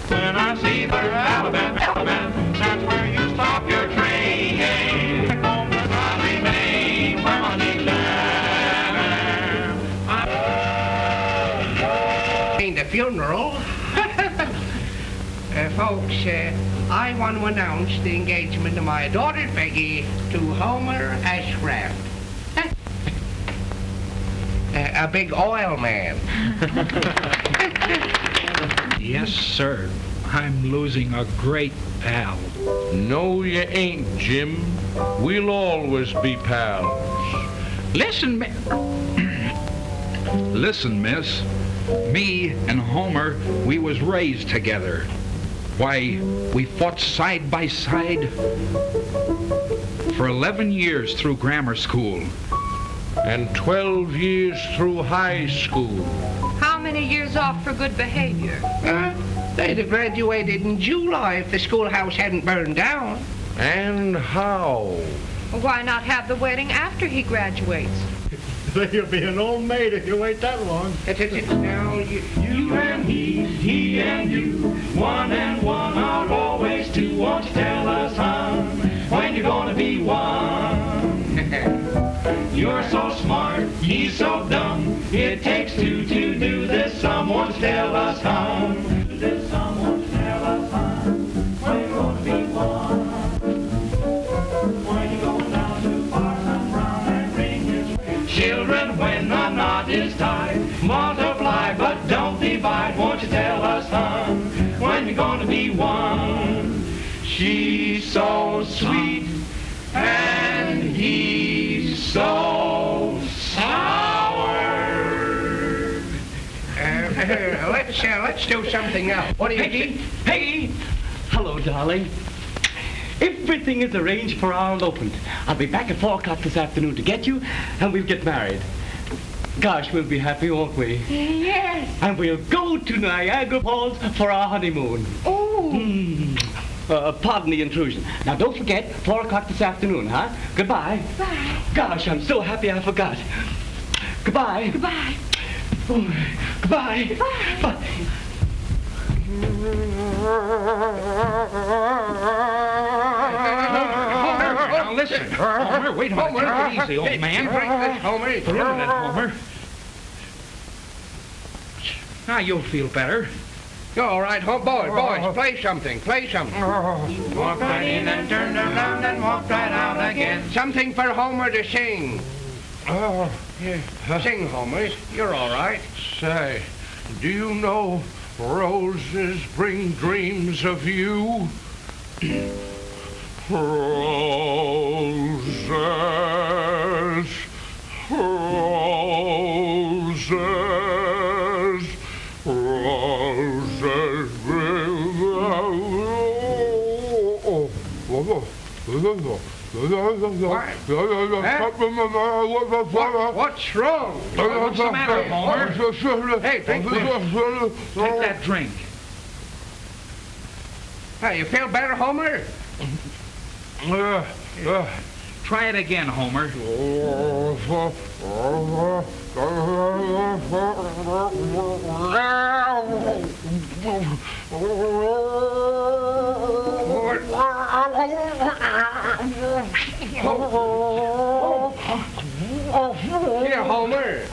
When I see the Alabama, that's where you stop your train. I remain permanently there. The funeral. Folks, I want to announce the engagement of my daughter Peggy to Homer Ashcraft. A big oil man. Yes, sir. I'm losing a great pal. No, you ain't, Jim. We'll always be pals. Listen, Listen, miss. Me and Homer, we was raised together. Why, we fought side by side for 11 years through grammar school. And 12 years through high school. How many years off for good behavior? They'd have graduated in July if the schoolhouse hadn't burned down. And how? Why not have the wedding after he graduates? You'll be an old maid if you wait that long. Now, You and he and you, one and one are always two. Won't you tell us, hon, when you're gonna be one? You're so smart, he's so dumb. It takes two to do this. Someone tell us, hon. Someone tell us, hon, when you're gonna be one. When you're going down to Parson Brown and bring his children when the knot is tied. Multiply but don't divide. Won't you tell us, hon, when you're gonna be one? She's so sweet and he's so sour. Let's do something else. What do you think? Peggy! Hello, darling. Everything is arranged for our elopement. I'll be back at 4 o'clock this afternoon to get you, and we'll get married. Gosh, we'll be happy, won't we? Yes. And we'll go to Niagara Falls for our honeymoon. Oh. Pardon the intrusion. Now, don't forget, 4 o'clock this afternoon, huh? Goodbye. Bye. Gosh, I'm so happy I forgot. Goodbye. Goodbye. Oh, goodbye. Goodbye. Bye. Homer, now listen. Homer, wait a minute. Take it easy, old man. Drink this, Homer. Wait a minute, Homer. Now you'll feel better. All right, boys, play something. Walk right in and turn around and walk right out again. Something for Homer to sing. Sing, Homer. You're all right. Say, do you know roses bring dreams of you? Roses, roses, roses bring... What's wrong? What's the matter, Homer? Hey, drink this. Take that drink. Hey, you feel better, Homer? Try it again, Homer. Here, Homer.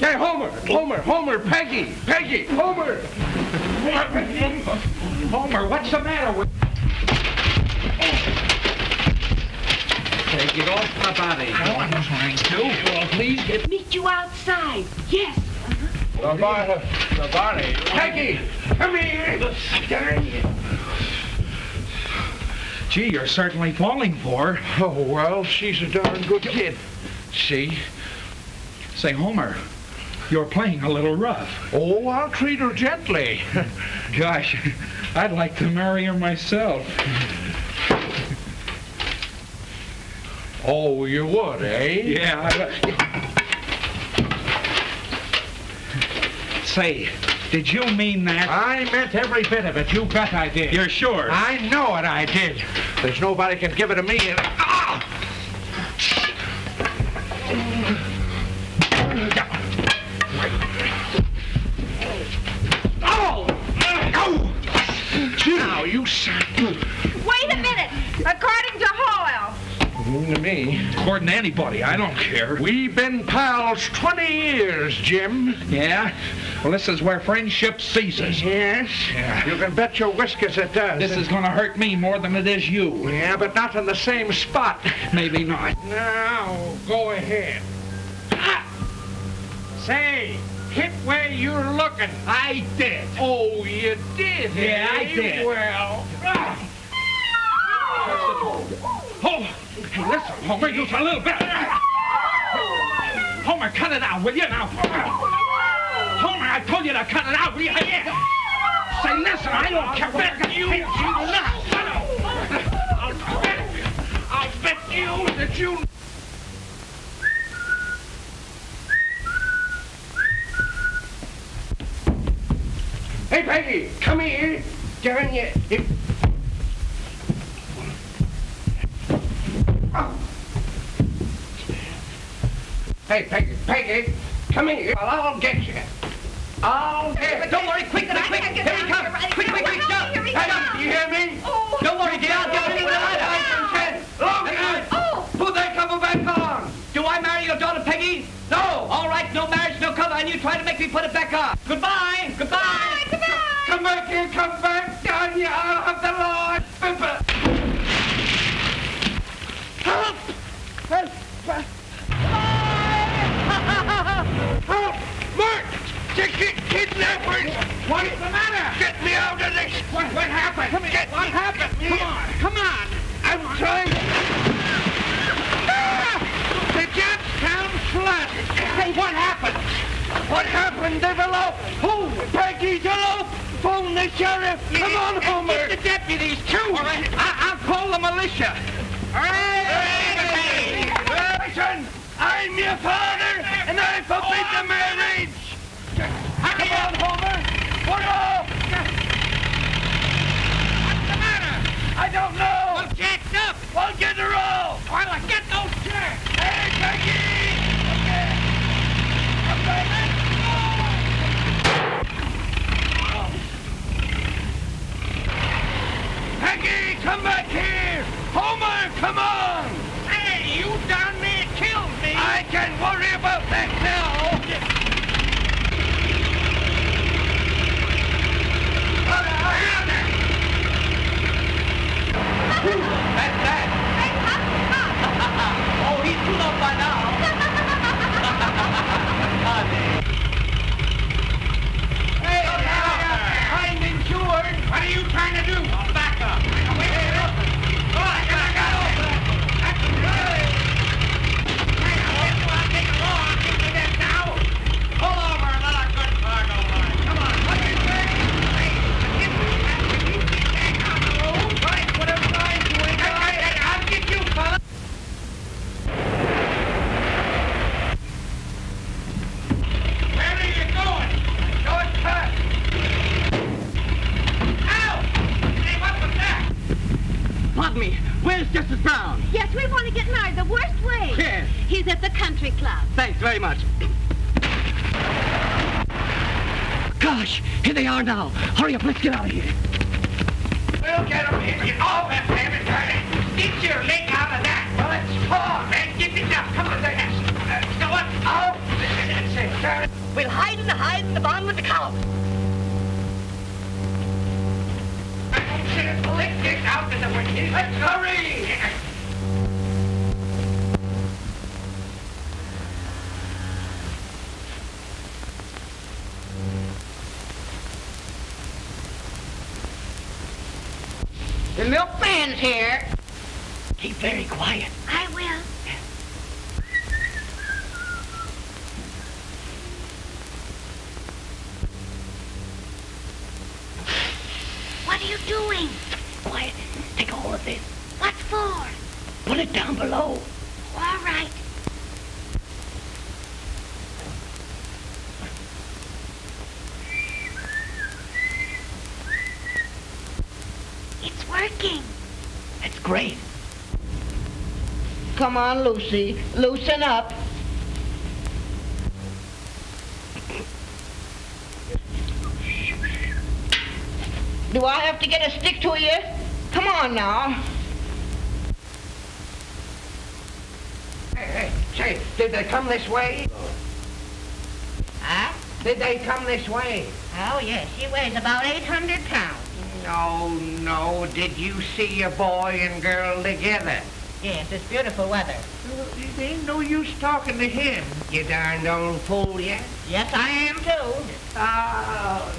Hey, Homer, Peggy, Homer. Homer, what's the matter with... Take it off my body. Oh, I'm trying to. Well, please get... Meet you outside. Yes. The body. Peggy, come here. Gee, you're certainly falling for her. Oh, well, she's a darn good kid. See? Say, Homer, you're playing a little rough. Oh, I'll treat her gently. Gosh, I'd like to marry her myself. Oh, you would, eh? Yeah. Say, did you mean that? I meant every bit of it. You bet I did. You're sure? I know it, I did. There's nobody can give it to me. Ah! according to anybody. I don't care. We've been pals 20 years, Jim. Yeah? Well, this is where friendship ceases. Yes? Yeah. You can bet your whiskers it does. This is going to hurt me more than it is you. Yeah, but not in the same spot. Maybe not. Now, go ahead. Ha! Say, hit where you're looking. I did. Oh, you did? Yeah, I eh? did. Well. Oh, hey, listen, Homer, just a little bit. Homer, cut it out, will you now? Homer, I told you to cut it out, will you? Say, listen, I don't care. I'll bet you that you... Hey, Peggy, come here. Darn you. Hey, Peggy, come here. Well, I'll get you. I'll get you. Don't worry, quick, quick, quick. Here he comes. Quick, quick, quick, jump. Hey, you hear me? Oh. Don't worry, dear. I'll get you. Oh! Put that cover back on. Do I marry your daughter, Peggy? No. All right, no marriage, no cover, and you try to make me put it back on. Goodbye. Goodbye. Come back here, come back. Down you out of the Lord. Help! Help! Help! Mark! Kidnappers! What's the matter? Get me out of this! What happened? What happened? Come on! I'm trying. The Johnstown flood! Hey, what happened? What happened? They've eloped! Who? Peggy's eloped! Phone the sheriff! Come on, Homer! Get the deputies, too! All right, I'll call the militia! Hey! Listen! I'm your father, and I forbid the marriage! Come on, Homer! What off? What's the matter? I don't know! Well, jacked up! Well, get her off! Well, get those jacks! Hey, Peggy! Okay! Okay, let's go! Peggy, come back here! Homer, come on! Hey, you down there killed me! I can't worry about that now! That's that. Oh, he's too low by now. Hey, I'm insured! What are you trying to do? Back up! Wait, look! Go on, I got over! That's good! Hey, I'll take a roll. I'll give you this now! Pull over another good cargo line. Come on, what do you say? Hey, if we have to keep this thing on the road, right, whatever line you ain't got. Hey, I'll get you, fella! Where are you going? Going fast! Ow! Hey, what was that? Pardon me. Where's Justice Brown? Yes, we want to get married the worst way. Yes. He's at the country club. Thanks very much. Gosh, here they are now. Hurry up, let's get out of here. We'll get him in. Get off that damn it, get your leg out of that. Well, it's far, man. Get it down. Come on, there. So what? Oh, that's it. We'll hide in the barn with the cow. Let's get out of the way. Let's hurry. The milkman's here. Keep very quiet. I will. What are you doing? Quiet. Take all of this. What for? Put it down below. All right. It's working. That's great. Come on, Lucy. Loosen up. Do I have to get a stick to you? Come on now. Say, did they come this way? Huh? Did they come this way? Oh, yes. She weighs about 800 pounds. No. Did you see a boy and girl together? Yes, it's beautiful weather. There ain't no use talking to him, you darned old fool, yeah? Yes, I am, too. Oh.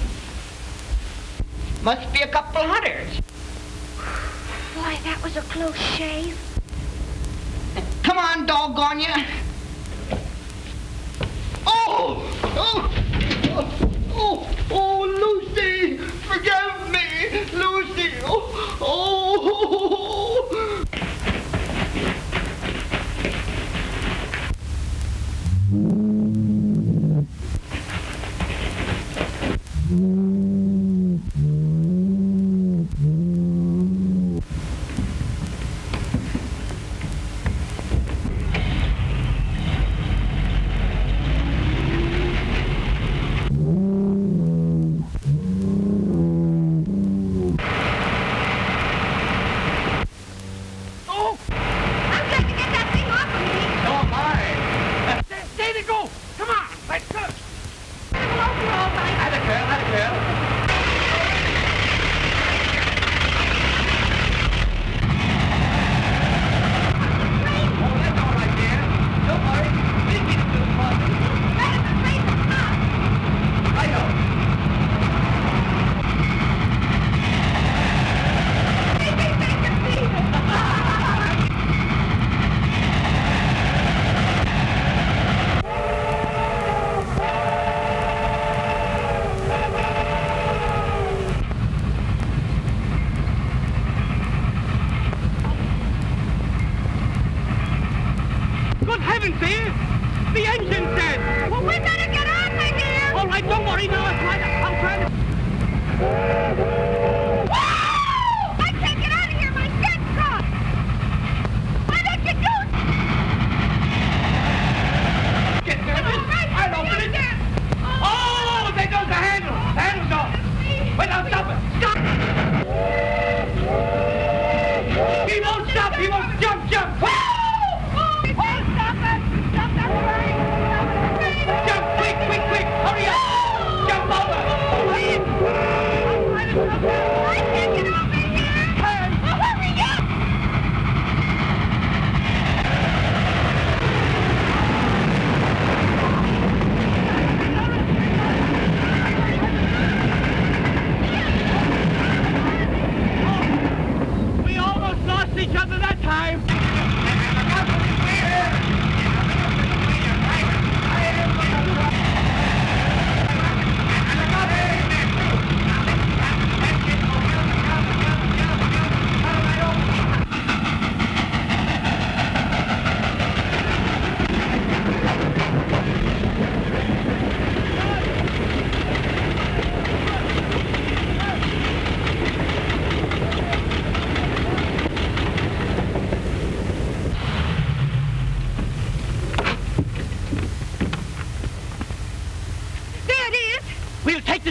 Must be a couple hunters. Boy, that was a close shave. Come on, doggone you. Oh, Lucy, forgive me, Lucy.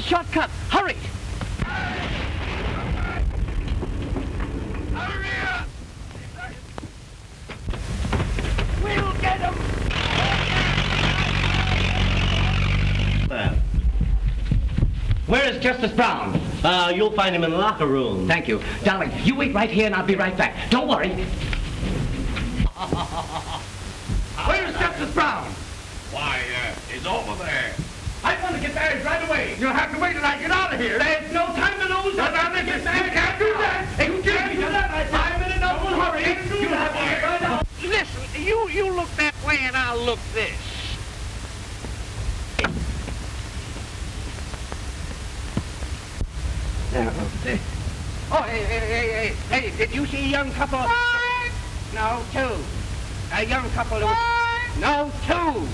Shortcut! Hurry! We'll get him! Where is Justice Brown? You'll find him in the locker room. Thank you. Darling, you wait right here and I'll be right back. Don't worry. Where's Justice Brown? Why, he's over there. I want to get married right away. You'll have to wait till I get out of here. There's no time to lose. Get married. You can't do that. You can't do that. 5 minutes, don't hurry. You have to get right out. Listen, you look that way and I'll look this. Oh, hey, did you see a young couple? One. No, two. A young couple. One. No, two.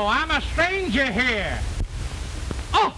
I'm a stranger here. Oh!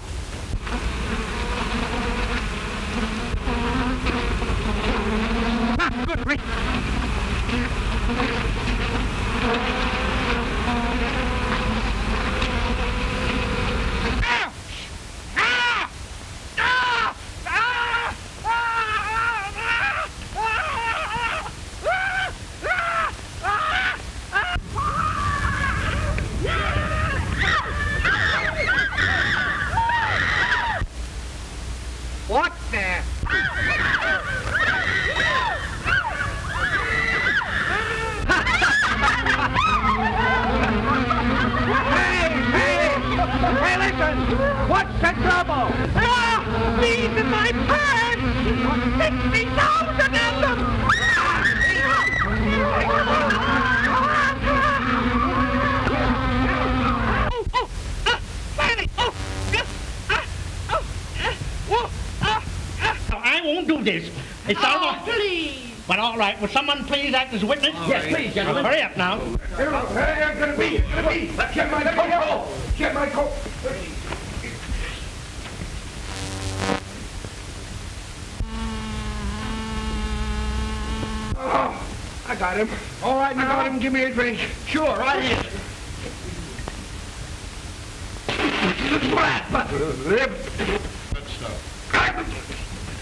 Well, all right. Will someone please act as witness? Yes, please, gentlemen. Hurry up now. Hey, it's gonna be. Get my coat. Get my coat. Oh, I got him. All right I got him. Give me a drink. Sure, right here.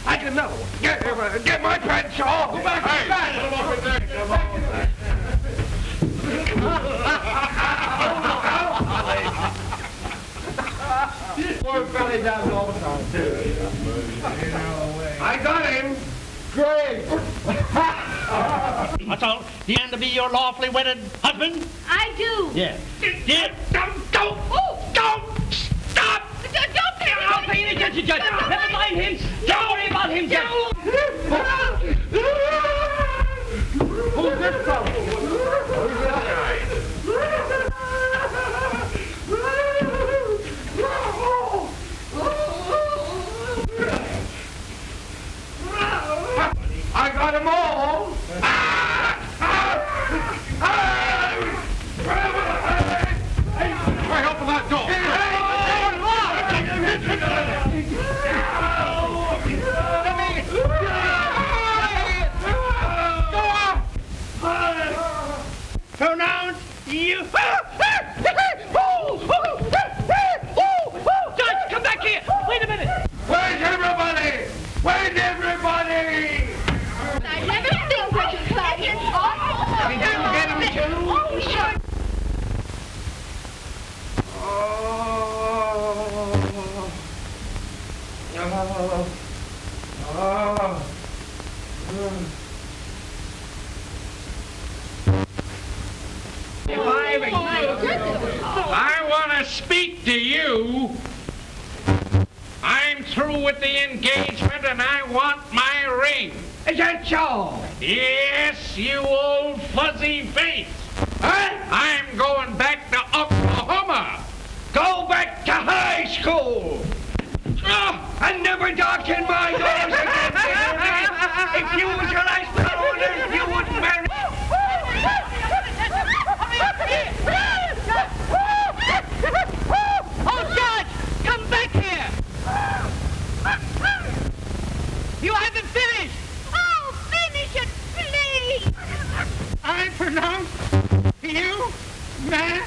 I can know. Get my pants off. Go back. Poor felly does all the time. I got him. Great. That's all. Do you intend to be your lawfully wedded husband? I do. Yes. Yeah. Don't stop. I'll pay any attention, Judge. Never mind him. Don't worry about him, Judge. Who's this fellow? I got them all. Try open that door. Pronounce you. Judge, come back here. Wait a minute. Where's everybody? Where's everybody? I never think such a sight. It's awful. Did you get him too? Oh, sure. I want to speak to you. I'm through with the engagement and I want my ring. Is that so? Yes, you old fuzzy face. I'm going back to Oklahoma. Go back to high school. And never darken my doors again. If you was your last fellow on earth, you wouldn't marry. Oh, Judge, come back here. You haven't finished. Oh, finish it, please. I pronounce you, man,